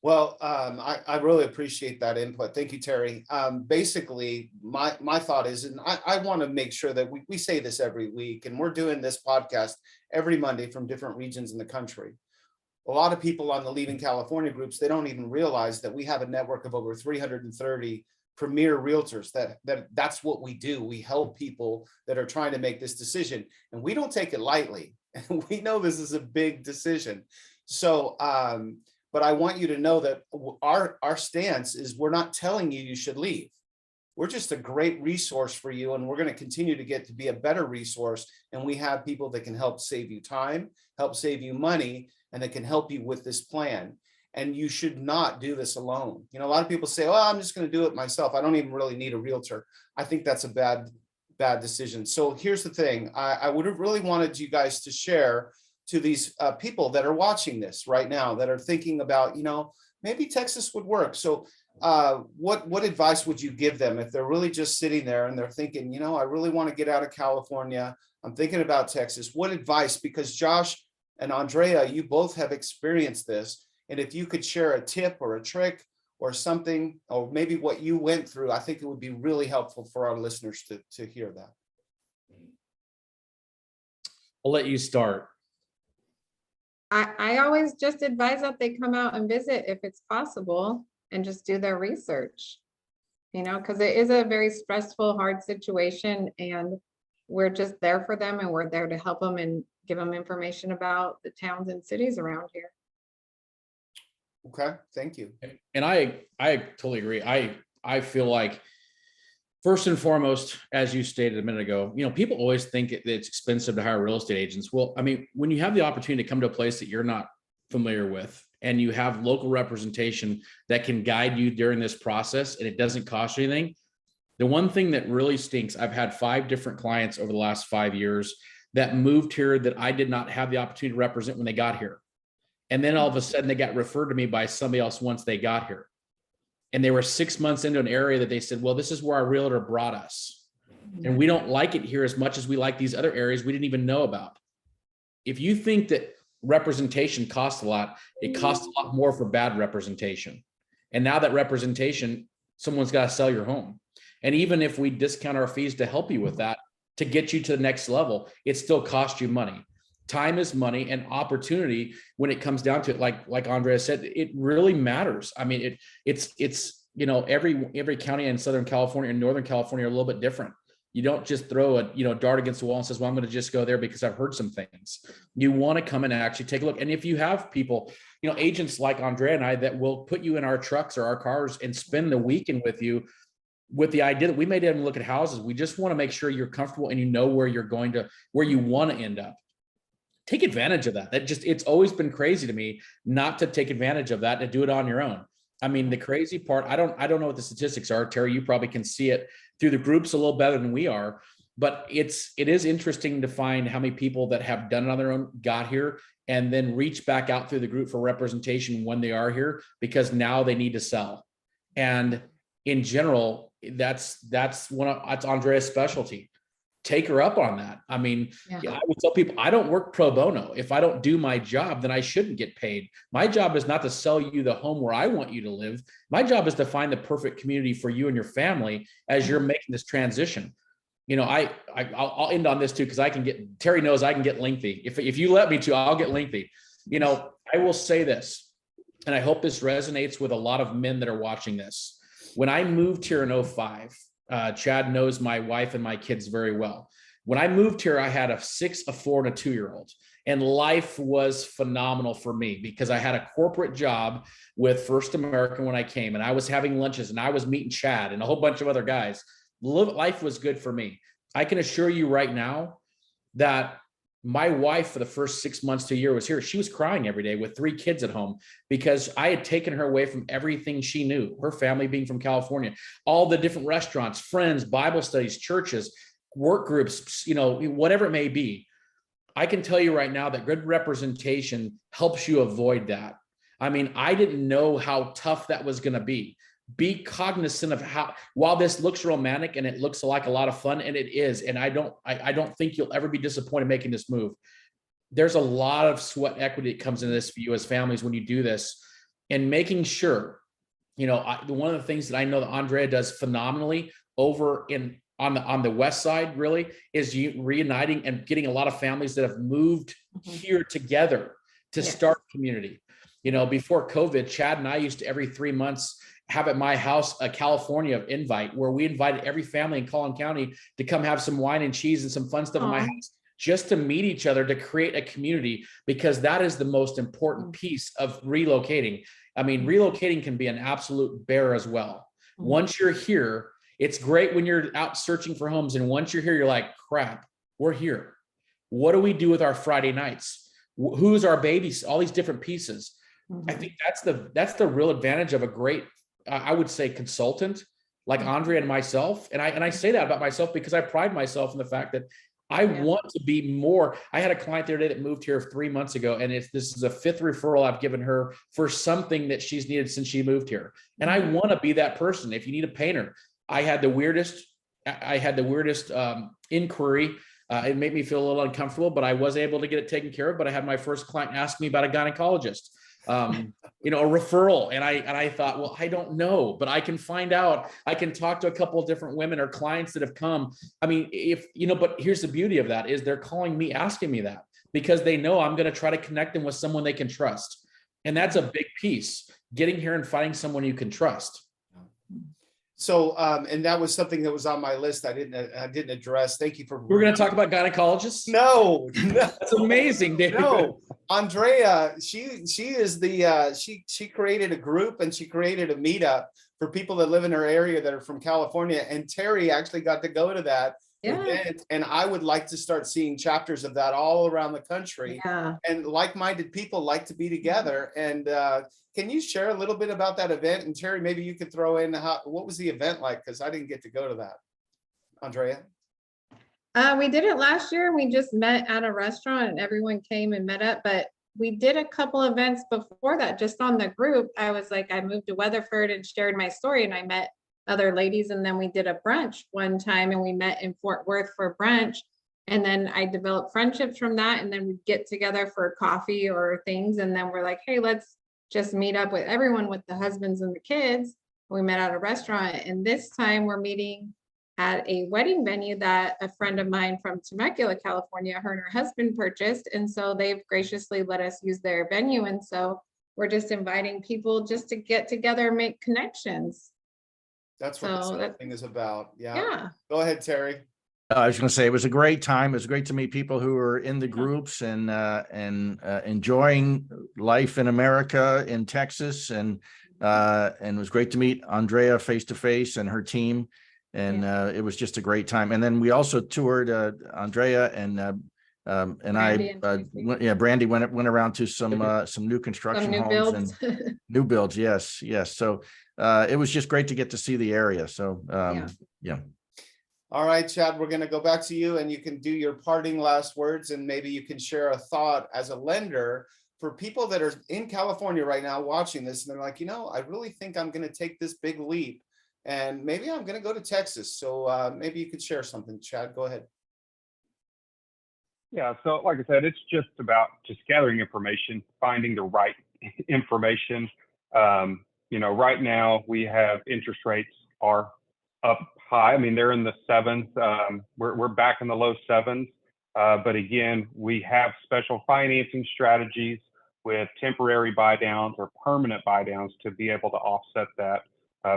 A: Well, I really appreciate that input. Thank you, Terry. Basically, my thought is, and I want to make sure that we say this every week, and we're doing this podcast every Monday from different regions in the country. a lot of people on the Leaving California groups, they don't even realize that we have a network of over 330 premier realtors. That's what we do. We help people that are trying to make this decision, and we don't take it lightly. And we know this is a big decision. So, but I want you to know that our stance is we're not telling you should leave. We're just a great resource for you, and we're going to continue to get to be a better resource. And we have people that can help save you time, help save you money, and that can help you with this plan. And you should not do this alone. You know, a lot of people say, "Oh, I'm just going to do it myself. I don't even really need a realtor." I think that's a bad decision. So here's the thing. I would have really wanted you guys to share to these people that are watching this right now, that are thinking about, you know, maybe Texas would work. So what advice would you give them if they're really just sitting there and they're thinking, you know, I really want to get out of California. I'm thinking about Texas. What advice? Because Josh and Andrea, you both have experienced this. And if you could share a tip or a trick or something, or maybe what you went through, I think it would be really helpful for our listeners to hear that.
C: I'll let you start.
D: I always just advise that they come out and visit if it's possible and just do their research, you know, because it is a very stressful, hard situation, and we're just there for them, and we're there to help them and give them information about the towns and cities around here.
A: Okay, thank you.
C: And I totally agree. I feel like, first and foremost, as you stated a minute ago, you know, people always think it's expensive to hire real estate agents. Well, I mean, when you have the opportunity to come to a place that you're not familiar with, and you have local representation that can guide you during this process, and it doesn't cost you anything. The one thing that really stinks, I've had 5 different clients over the last 5 years that moved here that I did not have the opportunity to represent when they got here. And then all of a sudden they got referred to me by somebody else once they got here. And they were 6 months into an area that they said, well, this is where our realtor brought us. And we don't like it here as much as we like these other areas we didn't even know about. If you think that representation costs a lot, it costs a lot more for bad representation. And now that representation, someone's got to sell your home. And even if we discount our fees to help you with that, to get you to the next level, it still costs you money. Time is money, and opportunity, when it comes down to it, like Andrea said, it really matters. I mean, it's you know, every county in Southern California and Northern California are a little bit different. You don't just throw a, you know, dart against the wall and says, well, I'm going to just go there because I've heard some things. You want to come and actually take a look. And if you have people, you know, agents like Andrea and I that will put you in our trucks or our cars and spend the weekend with you, with the idea that we may even look at houses. We just want to make sure you're comfortable and you know where you're going to, where you want to end up. Take advantage of that. It's always been crazy to me not to take advantage of that, to do it on your own. I mean, the crazy part, I don't know what the statistics are. Terry, you probably can see it through the groups a little better than we are, but it is interesting to find how many people that have done it on their own got here and then reach back out through the group for representation when they are here, because now they need to sell. And in general, that's Andrea's specialty. Take her up on that. I mean, yeah, I would tell people, I don't work pro bono. If I don't do my job, then I shouldn't get paid. My job is not to sell you the home where I want you to live. My job is to find the perfect community for you and your family as you're making this transition. You know, I'll end on this too, because Terry knows I can get lengthy. If you let me to, I'll get lengthy. You know, I will say this, and I hope this resonates with a lot of men that are watching this. When I moved here in 2005, Chad knows my wife and my kids very well. When I moved here, I had a 6, a 4, and a 2-year-old. And life was phenomenal for me because I had a corporate job with First American when I came, and I was having lunches and I was meeting Chad and a whole bunch of other guys. Life was good for me. I can assure you right now that my wife for the first 6 months to a year was here. She was crying every day with 3 kids at home because I had taken her away from everything she knew, her family being from California, all the different restaurants, friends, Bible studies, churches, work groups, you know, whatever it may be. I can tell you right now that good representation helps you avoid that. I mean, I didn't know how tough that was going to be. Be cognizant of how, while this looks romantic and it looks like a lot of fun, and it is, and I don't think you'll ever be disappointed making this move. There's a lot of sweat equity that comes into this for you as families when you do this, and making sure, you know, one of the things that I know that Andrea does phenomenally over on the west side really is reuniting and getting a lot of families that have moved here together. to
D: Yes.
C: start community. You know, before COVID, Chad and I used to every 3 months have at my house a California invite where we invited every family in Collin County to come have some wine and cheese and some fun stuff in my
D: Aw.
C: house, just to meet each other, to create a community, because that is the most important piece of relocating. I mean, relocating can be an absolute bear as well. Once you're here, it's great when you're out searching for homes. And once you're here, you're like, crap, we're here. What do we do with our Friday nights? Who's our babies? All these different pieces. I think that's the real advantage of a great, I would say, consultant like Andrea and myself. And I say that about myself because I pride myself in the fact that I want to be more. I had a client the other day that moved here 3 months ago, and this is a 5th referral I've given her for something that she's needed since she moved here. And I want to be that person. If you need a painter, I had the weirdest inquiry. It made me feel a little uncomfortable, but I was able to get it taken care of. But I had my first client ask me about a gynecologist, you know, a referral. And I thought, well, I don't know, but I can find out. I can talk to a couple of different women or clients that have come. I mean, if, you know, but here's the beauty of that is they're calling me, asking me that because they know I'm going to try to connect them with someone they can trust. And that's a big piece, getting here and finding someone you can trust.
A: So, and that was something that was on my list. I didn't address. Thank you for.
C: We're going to talk about gynecologists.
A: No,
C: That's amazing, David.
A: no. Andrea, she is the, she created a group and she created a meetup for people that live in her area that are from California. And Terry actually got to go to that event. And I would like to start seeing chapters of that all around the country. And like-minded people like to be together. And, can you share a little bit about that event? And Terry, maybe you could throw in what was the event like? Because I didn't get to go to that. Andrea?
D: We did it last year. We just met at a restaurant and everyone came and met up, but we did a couple events before that just on the group. I was like, I moved to Weatherford and shared my story and I met other ladies. And then we did a brunch one time and we met in Fort Worth for brunch. And then I developed friendships from that. And then we get together for coffee or things. And then we're like, hey, let's just meet up with everyone with the husbands and the kids. We met at a restaurant. And this time we're meeting at a wedding venue that a friend of mine from Temecula, California, her and her husband purchased. And so they've graciously let us use their venue. And so we're just inviting people just to get together and make connections.
A: That's what
D: So
A: this thing is about.
D: Yeah.
A: Go ahead, Terry.
B: I was going to say it was a great time. It was great to meet people who were in the groups and enjoying life in America, in Texas, and it was great to meet Andrea face to face and her team, and it was just a great time. And then we also toured Andrea and
D: Brandy
B: Brandy went around to some new construction
D: Some new
B: homes
D: builds.
B: and new builds. Yes. So it was just great to get to see the area. So yeah.
A: All right, Chad, we're going to go back to you and you can do your parting last words and maybe you can share a thought as a lender for people that are in California right now watching this. And they're like, you know, I really think I'm going to take this big leap and maybe I'm going to go to Texas. So maybe you could share something. Chad, go ahead.
E: Yeah, so like I said, it's just about just gathering information, finding the right information. You know, right now we have interest rates are up high. I mean, they're in the 7s. We're back in the low 7s. But again, we have special financing strategies with temporary buy downs or permanent buy downs to be able to offset that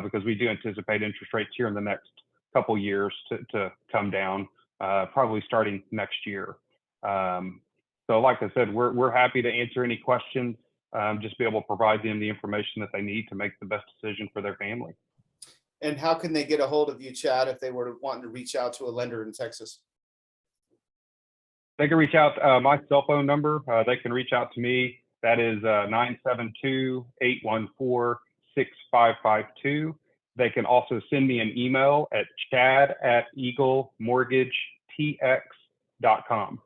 E: because we do anticipate interest rates here in the next couple years to come down, probably starting next year. So like I said, we're happy to answer any questions, just be able to provide them the information that they need to make the best decision for their family.
A: And how can they get a hold of you, Chad, if they were wanting to reach out to a lender in Texas?
E: They can reach out, my cell phone number, they can reach out to me. That is 972-814-6552. They can also send me an email at chad@eaglemortgagetx.com.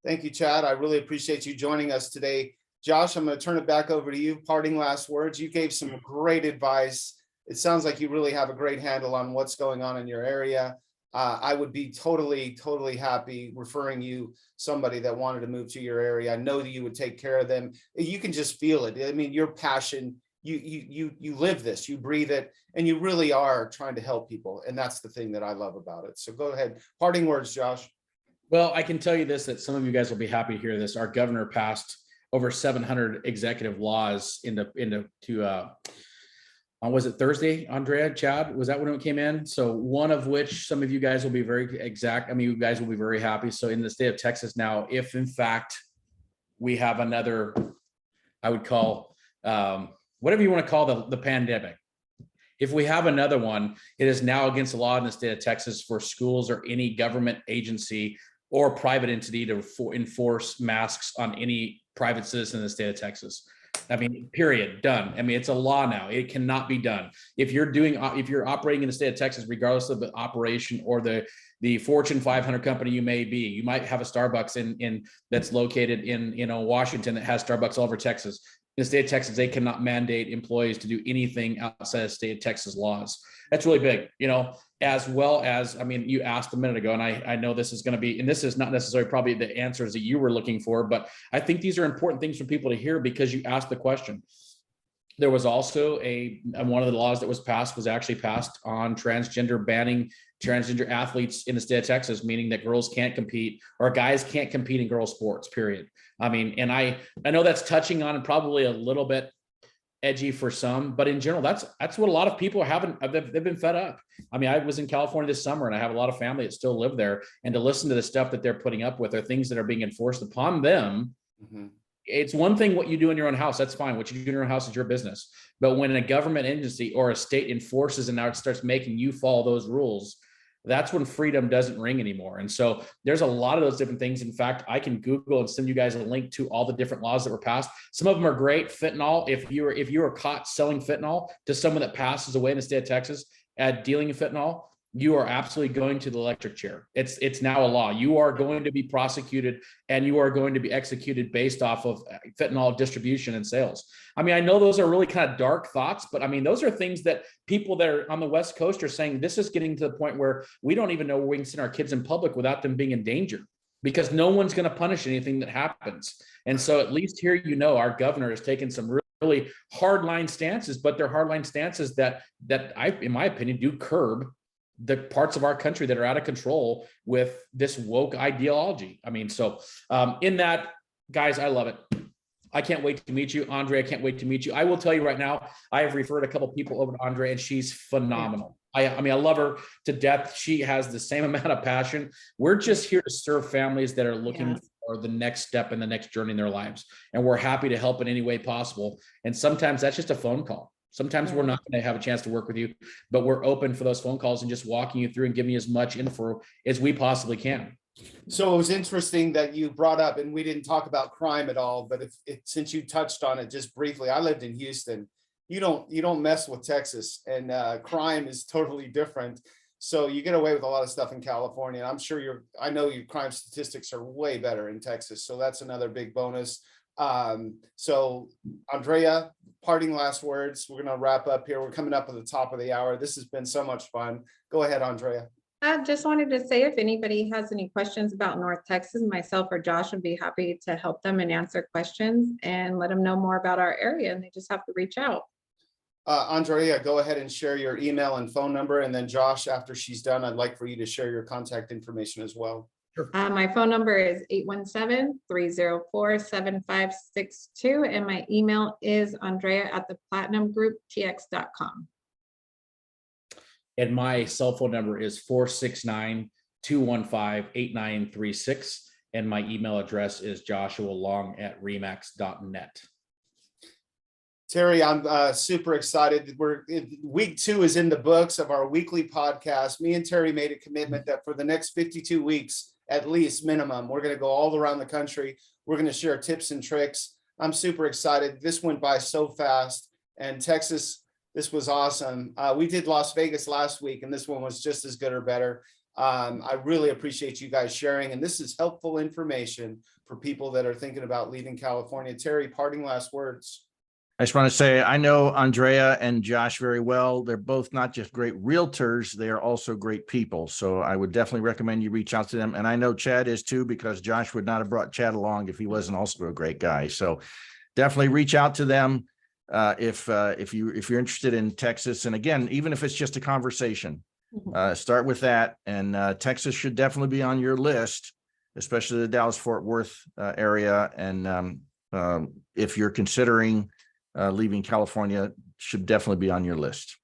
A: Thank you, Chad. I really appreciate you joining us today. Josh, I'm going to turn it back over to you. Parting last words. You gave some great advice. It sounds like you really have a great handle on what's going on in your area. I would be totally happy referring you somebody that wanted to move to your area. I know that you would take care of them. You can just feel it. I mean, your passion, you live this, you breathe it, and you really are trying to help people. And that's the thing that I love about it. So go ahead. Parting words, Josh.
C: Well, I can tell you this, that some of you guys will be happy to hear this. Our governor passed over 700 executive laws was it Thursday, Andrea, Chad? Was that when it came in? So one of which some of you guys will be very exact. I mean, you guys will be very happy. So in the state of Texas now, if in fact we have another, I would call whatever you want to call the pandemic. If we have another one, it is now against the law in the state of Texas for schools or any government agency or private entity to enforce masks on any private citizen in the state of Texas. I mean, period, done. I mean, it's a law now. It cannot be done. If you're operating in the state of Texas, regardless of the operation or the Fortune 500 company you may be, you might have a Starbucks in that's located in Washington that has Starbucks all over Texas. In the state of Texas, they cannot mandate employees to do anything outside of state of Texas laws. That's really big, as well as, I mean, you asked a minute ago, and I know this is going to be, and this is not necessarily probably the answers that you were looking for, but I think these are important things for people to hear because you asked the question. There was also one of the laws that was actually passed on banning transgender athletes in the state of Texas, meaning that girls can't compete or guys can't compete in girls sports, period. I mean, and I know that's touching on and probably a little bit edgy for some, but in general, that's what a lot of people they've been fed up. I mean, I was in California this summer and I have a lot of family that still live there, and to listen to the stuff that they're putting up with are things that are being enforced upon them. Mm-hmm. It's one thing what you do in your own house, that's fine. What you do in your own house is your business. But when a government agency or a state enforces and now it starts making you follow those rules, that's when freedom doesn't ring anymore. And so there's a lot of those different things. In fact, I can Google and send you guys a link to all the different laws that were passed. Some of them are great. Fentanyl, if you were caught selling fentanyl to someone that passes away in the state of Texas at dealing in fentanyl, you are absolutely going to the electric chair. It's now a law. You are going to be prosecuted and you are going to be executed based off of fentanyl distribution and sales. I mean, I know those are really kind of dark thoughts, but I mean, those are things that people that are on the West Coast are saying, this is getting to the point where we don't even know where we can send our kids in public without them being in danger, because no one's going to punish anything that happens. And so at least here, our governor has taken some really hardline stances, but they're hardline stances that in my opinion, do curb the parts of our country that are out of control with this woke ideology. I mean, so in that, guys, I love it. I can't wait to meet you. Andrea, I can't wait to meet you. I will tell you right now, I have referred a couple people over to Andrea and she's phenomenal. I mean, I love her to death. She has the same amount of passion. We're just here to serve families that are looking for the next step in the next journey in their lives. And we're happy to help in any way possible. And sometimes that's just a phone call. Sometimes we're not going to have a chance to work with you, but we're open for those phone calls and just walking you through and giving you as much info as we possibly can.
A: So it was interesting that you brought up, and we didn't talk about crime at all, but since you touched on it just briefly, I lived in Houston. You don't mess with Texas, and crime is totally different. So you get away with a lot of stuff in California. I'm sure I know your crime statistics are way better in Texas. So that's another big bonus. So Andrea, parting last words. We're going to wrap up here. We're coming up at the top of the hour. This has been so much fun. Go ahead, Andrea.
D: I just wanted to say, if anybody has any questions about North Texas, myself or Josh would be happy to help them and answer questions and let them know more about our area. And they just have to reach out.
A: Andrea, go ahead and share your email and phone number. And then Josh, after she's done, I'd like for you to share your contact information as well.
D: My phone number is 817-304-7562. And my email is andrea@theplatinumgrouptx.com.
C: And my cell phone number is 469-215-8936. And my email address is joshualong@remax.net.
A: Terry, I'm super excited. Week 2 is in the books of our weekly podcast. Me and Terry made a commitment that for the next 52 weeks, at least minimum, we're going to go all around the country. We're going to share tips and tricks. I'm super excited. This went by so fast. And Texas, this was awesome. We did Las Vegas last week, and this one was just as good or better. I really appreciate you guys sharing. And this is helpful information for people that are thinking about leaving California. Terry, parting last words.
B: I just want to say, I know Andrea and Josh very well. They're both not just great realtors, they are also great people. So I would definitely recommend you reach out to them. And I know Chad is too, because Josh would not have brought Chad along if he wasn't also a great guy. So definitely reach out to them if you're interested in Texas. And again, even if it's just a conversation, start with that. And Texas should definitely be on your list, especially the Dallas-Fort Worth area. And if you're considering leaving California, should definitely be on your list.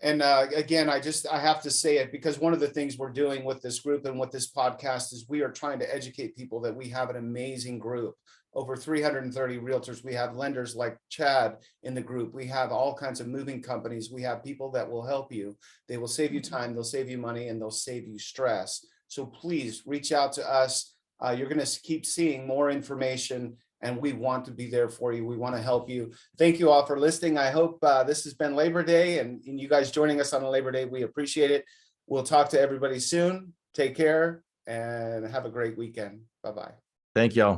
A: And again, I have to say it because one of the things we're doing with this group and with this podcast is we are trying to educate people that we have an amazing group. Over 330 realtors. We have lenders like Chad in the group. We have all kinds of moving companies. We have people that will help you. They will save you time, they'll save you money, and they'll save you stress. So please reach out to us. You're going to keep seeing more information, and we want to be there for you. We want to help you. Thank you all for listening. I hope this has been Labor Day, and you guys joining us on a Labor Day. We appreciate it. We'll talk to everybody soon. Take care and have a great weekend. Bye-bye.
B: Thank y'all.